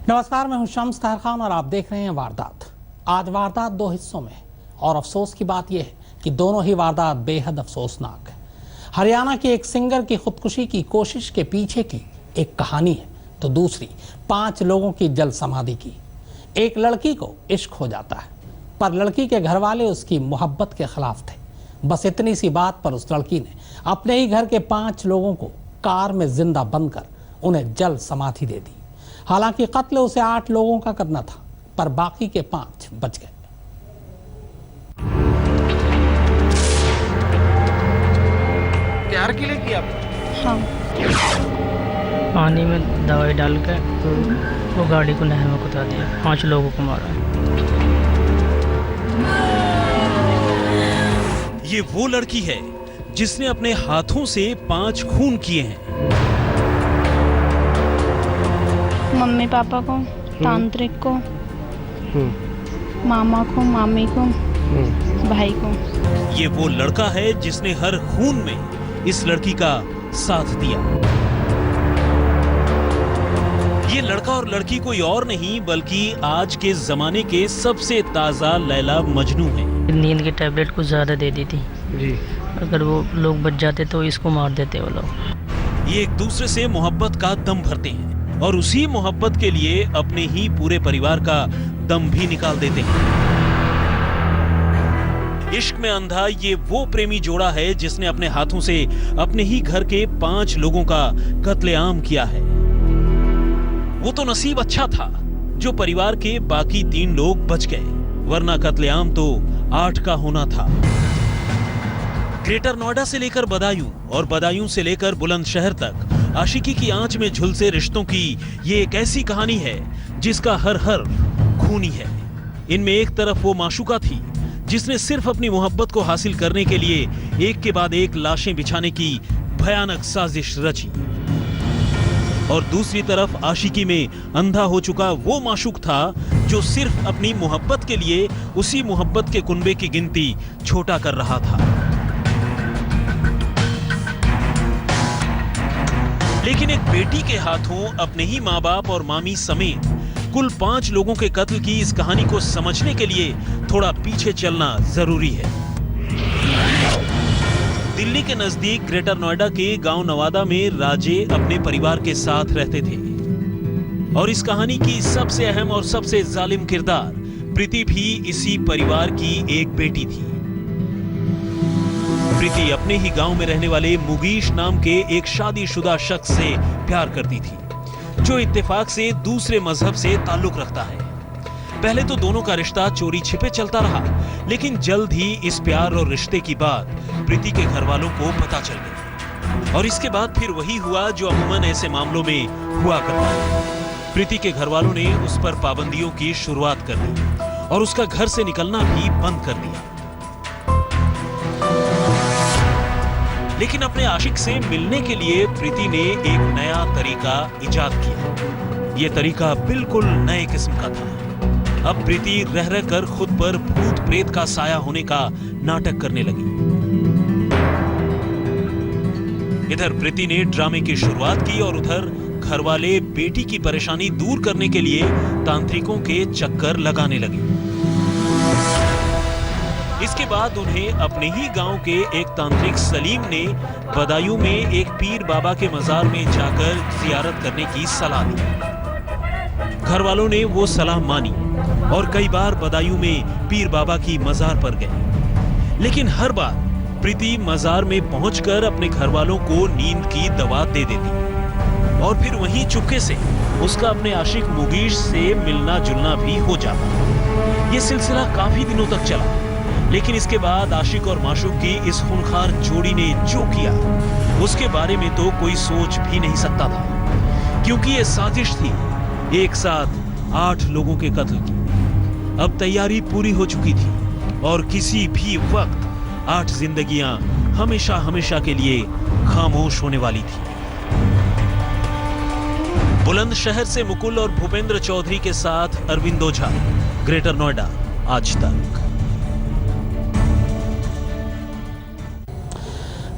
नमस्कार, मैं हूं शम्स ताहिर खान और आप देख रहे हैं वारदात। आज वारदात दो हिस्सों में और अफसोस की बात यह है कि दोनों ही वारदात बेहद अफसोसनाक है। हरियाणा के एक सिंगर की खुदकुशी की कोशिश के पीछे की एक कहानी है तो दूसरी 5 लोगों की जल समाधि की। एक लड़की को इश्क हो जाता है पर लड़की के घर वाले उसकी मोहब्बत के खिलाफ थे। बस इतनी सी बात पर उस लड़की ने अपने ही घर के 5 लोगों को कार में जिंदा बंद कर उन्हें जल समाधि दे दी। हालांकि कत्ल उसे 8 लोगों का करना था पर बाकी के 5 बच गए। प्यार के लिए किया? हाँ, पानी में दवाई डाल के तो वो गाड़ी को नहर में कुदा दिया। 5 लोगों को मारा। ये वो लड़की है जिसने अपने हाथों से 5 खून किए हैं। मम्मी पापा को, तांत्रिक को, मामा को, मामी को, भाई को। ये वो लड़का है जिसने हर खून में इस लड़की का साथ दिया। ये लड़का और लड़की कोई और नहीं बल्कि आज के जमाने के सबसे ताजा लैला मजनू है। नींद की टैबलेट कुछ ज्यादा दे दी थी जी। अगर वो लोग बच जाते तो इसको मार देते वो लोग। ये एक दूसरे से मोहब्बत का दम भरते हैं और उसी मोहब्बत के लिए अपने ही पूरे परिवार का दम भी निकाल देते हैं। इश्क में अंधा ये वो प्रेमी जोड़ा है जिसने अपने हाथों से अपने ही घर के 5 लोगों का कत्लेआम किया है। वो तो नसीब अच्छा था जो परिवार के बाकी 3 लोग बच गए, वरना कत्लेआम तो 8 का होना था। ग्रेटर नोएडा से लेकर बदायूं और बदायूं से लेकर बुलंदशहर तक आशिकी की आंच में झुलसे रिश्तों की ये एक ऐसी कहानी है जिसका हर खूनी है। इनमें एक तरफ वो माशूका थी जिसने सिर्फ अपनी मोहब्बत को हासिल करने के लिए एक के बाद एक लाशें बिछाने की भयानक साजिश रची, और दूसरी तरफ आशिकी में अंधा हो चुका वो माशूक था जो सिर्फ अपनी मोहब्बत के लिए उसी मोहब्बत के कुनबे की गिनती छोटा कर रहा था। लेकिन एक बेटी के हाथों अपने ही माँ बाप और मामी समेत कुल 5 लोगों के कत्ल की इस कहानी को समझने के लिए थोड़ा पीछे चलना जरूरी है। दिल्ली के नजदीक ग्रेटर नोएडा के गांव नवादा में राजे अपने परिवार के साथ रहते थे और इस कहानी की सबसे अहम और सबसे जालिम किरदार प्रीति भी इसी परिवार की एक बेटी थी। प्रीति अपने ही गांव में रहने वाले मुगीश नाम के एक शादीशुदा शख्स से प्यार करती थी जो इत्तेफाक से दूसरे मजहब से ताल्लुक रखता है। पहले तो दोनों का रिश्ता चोरी छिपे चलता रहा, लेकिन जल्द ही इस प्यार और रिश्ते की बात प्रीति के घर वालों को पता चल गई और इसके बाद फिर वही हुआ जो अमूमन ऐसे मामलों में हुआ करता है। प्रीति के घर वालों ने उस पर पाबंदियों की शुरुआत कर दी और उसका घर से निकलना भी बंद कर दिया। लेकिन अपने आशिक से मिलने के लिए प्रीति ने एक नया तरीका इजाद किया। यह तरीका बिल्कुल नए किस्म का था। अब प्रीति रह रह कर खुद पर भूत प्रेत का साया होने का नाटक करने लगी। इधर प्रीति ने ड्रामे की शुरुआत की और उधर घर वाले बेटी की परेशानी दूर करने के लिए तांत्रिकों के चक्कर लगाने लगे। इसके बाद उन्हें अपने ही गांव के एक तांत्रिक सलीम ने बदायूं में एक पीर बाबा के मजार में जाकर जियारत करने की सलाह दी। घर वालों ने वो सलाह मानी और कई बार बदायूं में पीर बाबा की मजार पर गए, लेकिन हर बार प्रीति मजार में पहुंचकर अपने घर वालों को नींद की दवा दे देती और फिर वहीं चुपके से उसका अपने आशिक मुगीश से मिलना जुलना भी हो जाता। ये सिलसिला काफी दिनों तक चला, लेकिन इसके बाद आशिक और माशूक की इस खूनखार जोड़ी ने जो किया उसके बारे में तो कोई सोच भी नहीं सकता था, क्योंकि ये साजिश थी एक साथ 8 लोगों के कत्ल की। अब तैयारी पूरी हो चुकी थी और किसी भी वक्त 8 जिंदगियां हमेशा हमेशा के लिए खामोश होने वाली थी। बुलंदशहर से मुकुल और भूपेंद्र चौधरी के साथ अरविंद ओझा, ग्रेटर नोएडा, आज तक।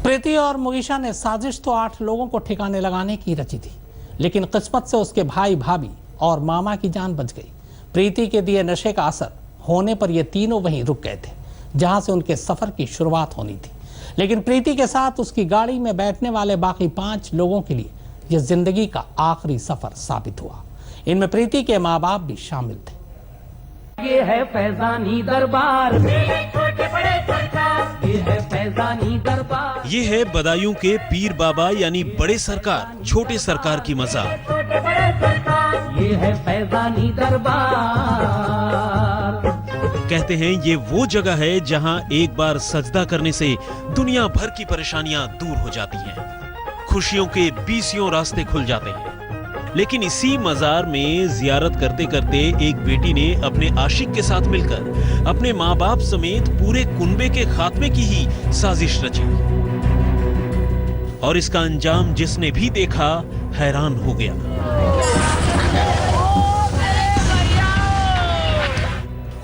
प्रीति और मुगीशा ने साजिश तो 8 लोगों को ठिकाने लगाने की रची थी, लेकिन किस्मत से उसके भाई भाभी और मामा की जान बच गई। प्रीति के दिए नशे का असर होने पर ये तीनों वहीं रुक गए थे जहां से उनके सफर की शुरुआत होनी थी। लेकिन प्रीति के साथ उसकी गाड़ी में बैठने वाले बाकी 5 लोगों के लिए यह जिंदगी का आखिरी सफर साबित हुआ। इनमें प्रीति के माँ बाप भी शामिल थे। ये है फैजानी दरबार, छोटे बड़े सरकार, ये है फैजानी दरबार। ये है बदायूं के पीर बाबा यानी बड़े सरकार छोटे सरकार की मजार। छोटे बड़े सरकार, ये है फैजानी दरबार। कहते हैं ये वो जगह है जहां एक बार सजदा करने से दुनिया भर की परेशानियां दूर हो जाती हैं, खुशियों के 20 रास्ते खुल जाते हैं। लेकिन इसी मजार में जियारत करते करते एक बेटी ने अपने आशिक के साथ मिलकर अपने माँ बाप समेत पूरे कुनबे के खात्मे की ही साजिश रची और इसका अंजाम जिसने भी देखा हैरान हो गया।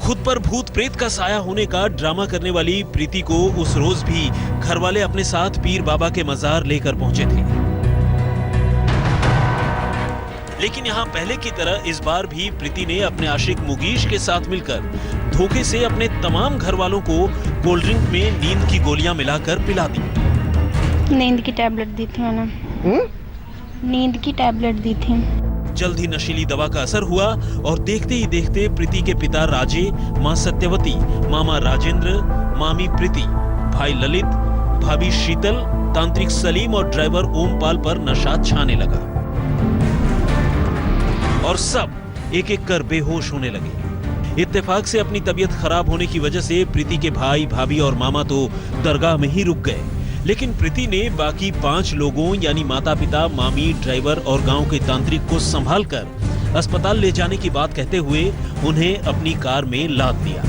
खुद पर भूत प्रेत का साया होने का ड्रामा करने वाली प्रीति को उस रोज भी घर वाले अपने साथ पीर बाबा के मजार लेकर पहुंचे थे। लेकिन यहां पहले की तरह इस बार भी प्रीति ने अपने आशिक मुगीश के साथ मिलकर धोखे से अपने तमाम घर वालों को कोल्ड ड्रिंक में नींद की गोलियां मिलाकर पिला दी। नींद की टैबलेट दी थी मैंने। नींद की टैबलेट दी थी। जल्द ही नशीली दवा का असर हुआ और देखते ही देखते प्रीति के पिता राजे, मां सत्यवती, मामा राजेंद्र, मामी प्रीति, भाई ललित, भाभी शीतल, तांत्रिक सलीम और ड्राइवर ओमपाल पर नशा छाने लगा और सब एक एक कर बेहोश होने लगे। इत्तेफाक से अपनी तबीयत खराब होने की वजह से प्रीति के भाई, भाभी और मामा तो दरगाह में ही रुक गए। लेकिन प्रीति ने बाकी 5 लोगों यानी माता पिता, मामी, ड्राइवर और गांव के तांत्रिक को संभालकर अस्पताल ले जाने की बात कहते हुए उन्हें अपनी कार में लाद दिया।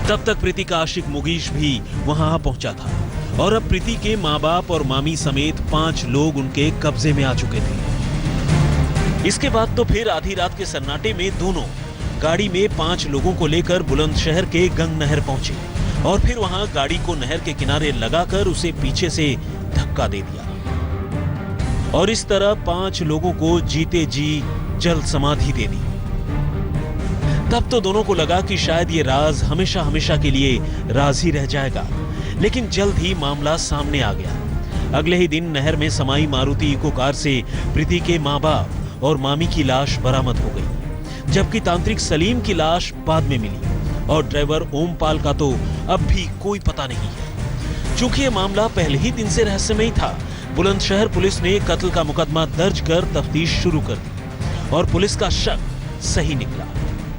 तब तक प्रीति का आशिक मुगीश भी वहां आ पहुंचा था और अब प्रीति के माँ बाप और मामी समेत 5 लोग उनके कब्जे में आ चुके थे। इसके बाद तो फिर आधी रात के सन्नाटे में दोनों गाड़ी में 5 लोगों को लेकर बुलंदशहर के गंग नहर पहुंचे और फिर वहां गाड़ी को नहर के किनारे लगाकर उसे पीछे से धक्का दे दिया और इस तरह 5 लोगों को जीते जी जल समाधि दे दी। तब तो दोनों को लगा कि शायद ये राज हमेशा हमेशा के लिए राज ही रह जाएगा, लेकिन जल्द ही मामला सामने आ गया। अगले ही दिन नहर में समाई मारुति इको कार से प्रीति के माँ बाप और मामी की लाश बरामद हो गई, जबकि तांत्रिक सलीम की लाश बाद में मिली और ड्राइवर ओमपाल का तो अब भी कोई पता नहीं है। चूंकि ये मामला पहले ही दिन से रहस्यमयी था, बुलंदशहर पुलिस ने कत्ल का मुकदमा दर्ज कर तफ्तीश शुरू कर दी और पुलिस का शक सही निकला।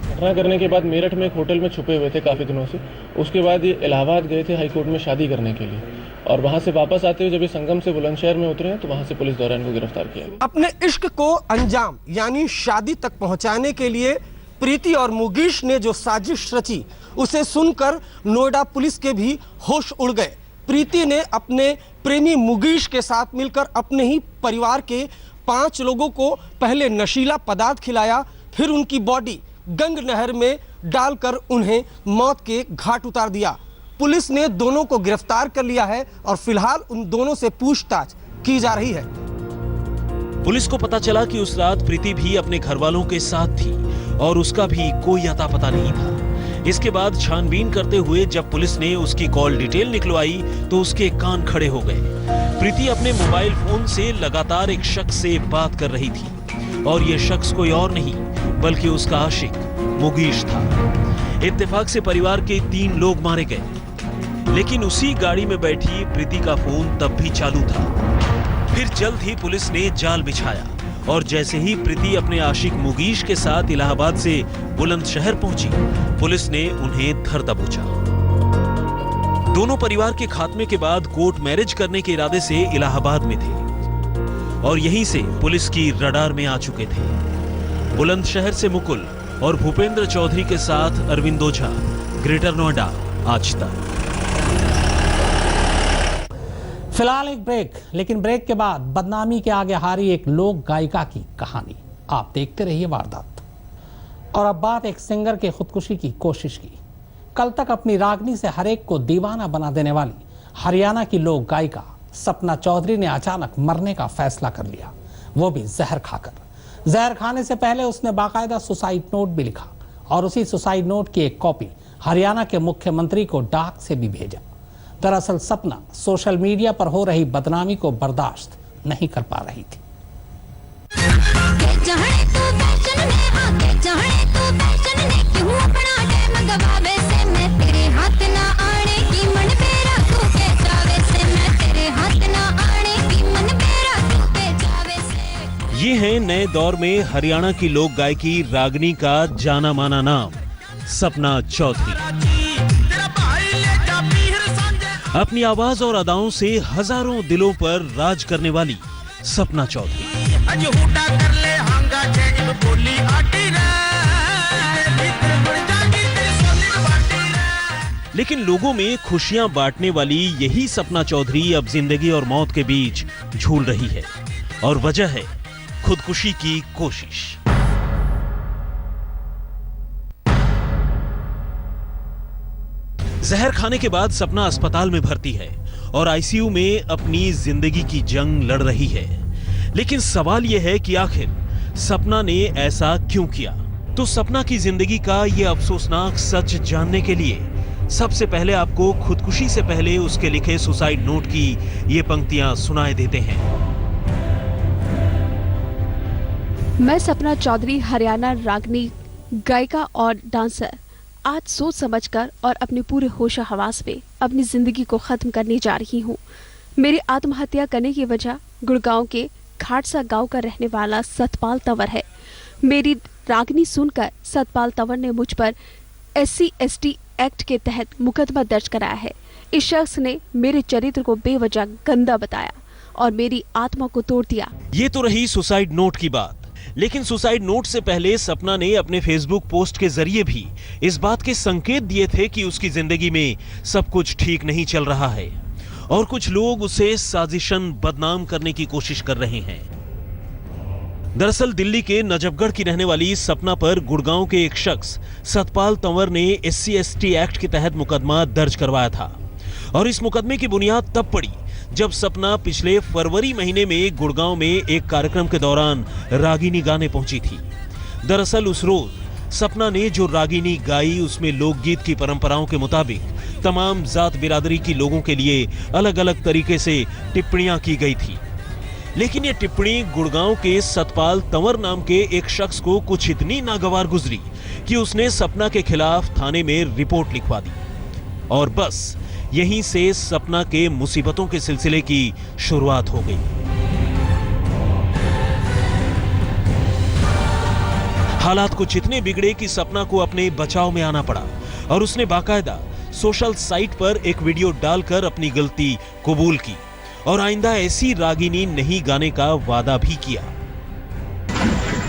घटना करने के बाद मेरठ में एक होटल में छुपे हुए थे काफ़ी दिनों से। उसके बाद ये इलाहाबाद गए थे हाई कोर्ट में शादी करने के लिए और वहाँ से वापस आते हुए जब ये संगम से बुलंदशहर में उतरे हैं तो वहाँ से पुलिस द्वारा इनको गिरफ्तार किया। अपने इश्क को अंजाम यानी शादी तक पहुँचाने के लिए प्रीति और मुगीश ने जो साजिश रची उसे सुनकर नोएडा पुलिस के भी होश उड़ गए। प्रीति ने अपने प्रेमी मुगीश के साथ मिलकर अपने ही परिवार के 5 लोगों को पहले नशीला पदार्थ खिलाया, फिर उनकी बॉडी गंग नहर में डालकर उन्हें मौत के घाट उतार दिया। पुलिस ने दोनों को गिरफ्तार कर लिया है और फिलहाल उन दोनों से पूछताछ की जा रही है। पुलिस को पता चला कि उस रात प्रीति भी अपने घर वालों के साथ थी और उसका भी कोई अता पता नहीं था। इसके बाद छानबीन करते हुए जब पुलिस ने उसकी कॉल डिटेल निकलवाई तो उसके कान खड़े हो गए। प्रीति अपने मोबाइल फोन से लगातार एक शख्स से बात कर रही थी और यह शख्स कोई और नहीं बल्कि उसका आशिक मुगीश था। इत्तेफाक से परिवार के 3 लोग मारे गए, लेकिन उसी गाड़ी में बैठी प्रीति का फोन तब भी चालू था। फिर जल्द ही पुलिस ने जाल बिछाया और जैसे ही प्रीति अपने आशिक मुगीश के साथ इलाहाबाद से बुलंदशहर पहुंची, पुलिस ने उन्हें धर दबोचा। दोनों परिवार के खात्मे के बाद कोर्ट मैरिज करने के इरादे से इलाहाबाद में थे और यहीं से पुलिस की रडार में आ चुके थे। बुलंदशहर से मुकुल और भूपेंद्र चौधरी के साथ अरविंद ओझा, ग्रेटर नोएडा, आज तक। फिलहाल एक ब्रेक, लेकिन ब्रेक के बाद बदनामी के आगे हारी एक लोक गायिका की कहानी। आप देखते रहिए वारदात। और अब बात एक सिंगर के खुदकुशी की कोशिश की। कल तक अपनी रागनी से हर एक को दीवाना बना देने वाली हरियाणा की लोक गायिका सपना चौधरी ने अचानक मरने का फैसला कर लिया, वो भी जहर खाकर। जहर खाने से पहले उसने बाकायदा सुसाइड नोट भी लिखा और उसी सुसाइड नोट की एक कॉपी हरियाणा के मुख्यमंत्री को डाक से भी भेजा। दरअसल सपना सोशल मीडिया पर हो रही बदनामी को बर्दाश्त नहीं कर पा रही थी। ये है नए दौर में हरियाणा की लोक गायकी रागनी का जाना माना नाम सपना चौधरी। अपनी आवाज और अदाओं से हजारों दिलों पर राज करने वाली सपना चौधरी। लेकिन लोगों में खुशियां बांटने वाली यही सपना चौधरी अब जिंदगी और मौत के बीच झूल रही है और वजह है खुदकुशी की कोशिश। जहर खाने के बाद सपना अस्पताल में भर्ती है और आईसीयू में अपनी जिंदगी की जंग लड़ रही है। लेकिन सवाल यह है कि आखिर सपना ने ऐसा क्यों किया? तो सपना की जिंदगी का यह अफसोसनाक सच जानने के लिए सबसे पहले आपको खुदकुशी से पहले उसके लिखे सुसाइड नोट की ये पंक्तियां सुनाए देते हैं। मैं सपना चौधरी, हरियाणा रागनी गायिका और डांसर, आज सोच समझकर और अपने पूरे होश हवास में अपनी जिंदगी को खत्म करने जा रही हूँ। मेरी आत्महत्या करने की वजह गुड़गांव के घाटसा गांव का रहने वाला सतपाल तंवर है। मेरी रागनी सुनकर सतपाल तंवर ने मुझ पर SC/ST एक्ट के तहत मुकदमा दर्ज कराया है। इस शख्स ने मेरे चरित्र को बेवजह गंदा बताया और मेरी आत्मा को तोड़ दिया। ये तो रही सुसाइड नोट की बात, लेकिन सुसाइड नोट से पहले सपना ने अपने फेसबुक पोस्ट के जरिए भी इस बात के संकेत दिए थे कि उसकी जिंदगी में सब कुछ ठीक नहीं चल रहा है और कुछ लोग उसे साजिशन बदनाम करने की कोशिश कर रहे हैं। दरअसल दिल्ली के नजफगढ़ की रहने वाली सपना पर गुड़गांव के एक शख्स सतपाल तंवर ने SC/ST एक्ट के तहत मुकदमा दर्ज करवाया था और इस मुकदमे की बुनियाद तब पड़ी जब सपना पिछले फरवरी महीने में गुड़गांव में एक कार्यक्रम के दौरान रागिनी गाने पहुंची थी। दरअसल उस रोज सपना ने जो रागिनी गाई उसमें लोकगीत की परंपराओं के मुताबिक तमाम जात बिरादरी की लोगों के लिए अलग अलग तरीके से टिप्पणियां की गई थी। लेकिन ये टिप्पणी गुड़गांव के सतपाल तंवर नाम के एक शख्स को कुछ इतनी नागवार गुजरी कि उसने सपना के खिलाफ थाने में रिपोर्ट लिखवा दी और बस यहीं से सपना के मुसीबतों के सिलसिले की शुरुआत हो गई। हालात कुछ इतने बिगड़े कि सपना को अपने बचाव में आना पड़ा और उसने बाकायदा सोशल साइट पर एक वीडियो डालकर अपनी गलती कबूल की और आइंदा ऐसी रागिनी नहीं गाने का वादा भी किया।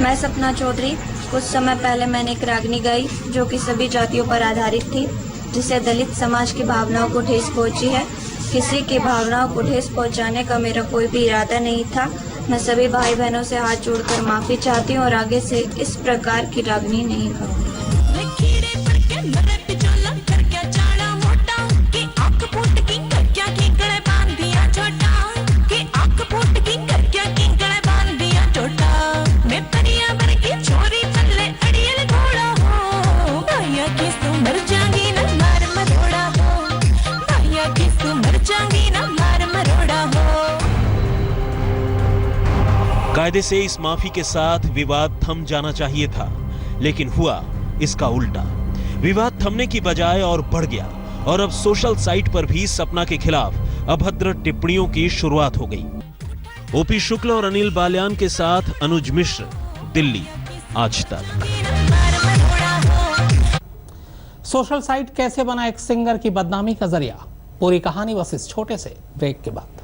मैं सपना चौधरी, कुछ समय पहले मैंने एक रागिनी गाई जो कि सभी जातियों पर आधारित थी, जिससे दलित समाज की भावनाओं को ठेस पहुंची है। किसी की भावनाओं को ठेस पहुंचाने का मेरा कोई भी इरादा नहीं था। मैं सभी भाई बहनों से हाथ जोड़कर माफी चाहती हूँ और आगे से इस प्रकार की रागिनी नहीं गाऊंगी। कायदे से इस माफी के साथ विवाद थम जाना चाहिए था, लेकिन हुआ इसका उल्टा। विवाद थमने की बजाय और बढ़ गया और अब सोशल साइट पर भी सपना के खिलाफ अभद्र टिप्पणियों की शुरुआत हो गई। ओपी शुक्ल और अनिल बाल्यान के साथ अनुज मिश्र, दिल्ली, आज तक। सोशल साइट कैसे बना एक सिंगर की बदनामी का जरिया, पूरी कहानी बस इस छोटे से ब्रेक के बाद।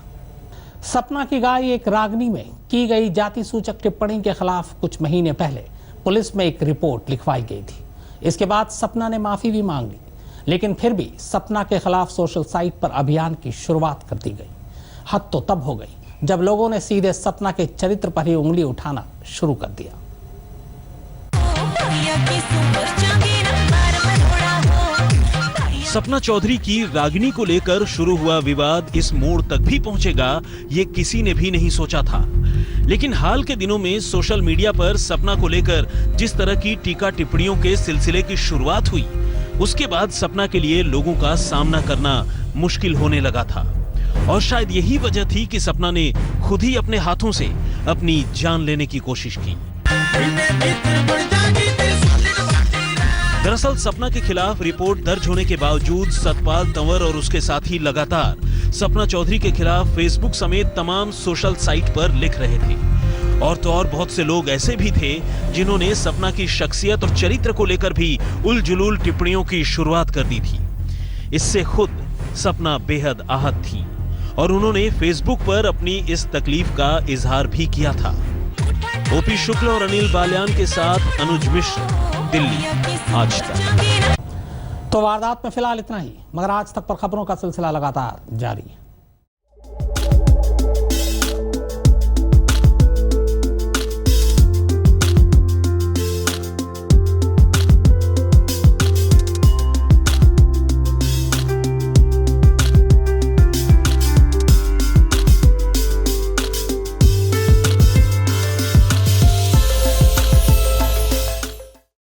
सपना की गाई एक रागनी में की गई जाति सूचक टिप्पणी के खिलाफ कुछ महीने पहले पुलिस में एक रिपोर्ट लिखवाई गई थी। इसके बाद सपना ने माफी भी मांग ली, लेकिन फिर भी सपना के खिलाफ सोशल साइट पर अभियान की शुरुआत कर दी गई। हद तो तब हो गई जब लोगों ने सीधे सपना के चरित्र पर ही उंगली उठाना शुरू कर दिया। सपना चौधरी की रागिनी को लेकर शुरू हुआ विवाद इस मोड़ तक भी पहुंचेगा, ये किसी ने भी नहीं सोचा था। लेकिन हाल के दिनों में सोशल मीडिया पर सपना को लेकर जिस तरह की टीका टिप्पणियों के सिलसिले की शुरुआत हुई, उसके बाद सपना के लिए लोगों का सामना करना मुश्किल होने लगा था। और शायद यही वजह थी कि सपना ने खुद ही अपने हाथों से अपनी जान लेने की कोशिश की। दरअसल सपना के खिलाफ रिपोर्ट दर्ज होने के बावजूद सतपाल तंवर और उसके साथी लगातार सपना चौधरी के खिलाफ फेसबुक समेत तमाम सोशल साइट पर लिख रहे थे। और तो और बहुत से लोग ऐसे भी थे जिन्होंने सपना की शख्सियत और चरित्र को लेकर भी उलझुल टिप्पणियों की शुरुआत कर दी थी। इससे खुद सपना बेहद आहत थी और उन्होंने फेसबुक पर अपनी इस तकलीफ का इजहार भी किया था। ओपी शुक्ल और अनिल बाल्यान के साथ अनुज मिश्र, दिल्ली, आज तक। तो वारदात में फिलहाल इतना ही, मगर आज तक पर खबरों का सिलसिला लगातार जारी है।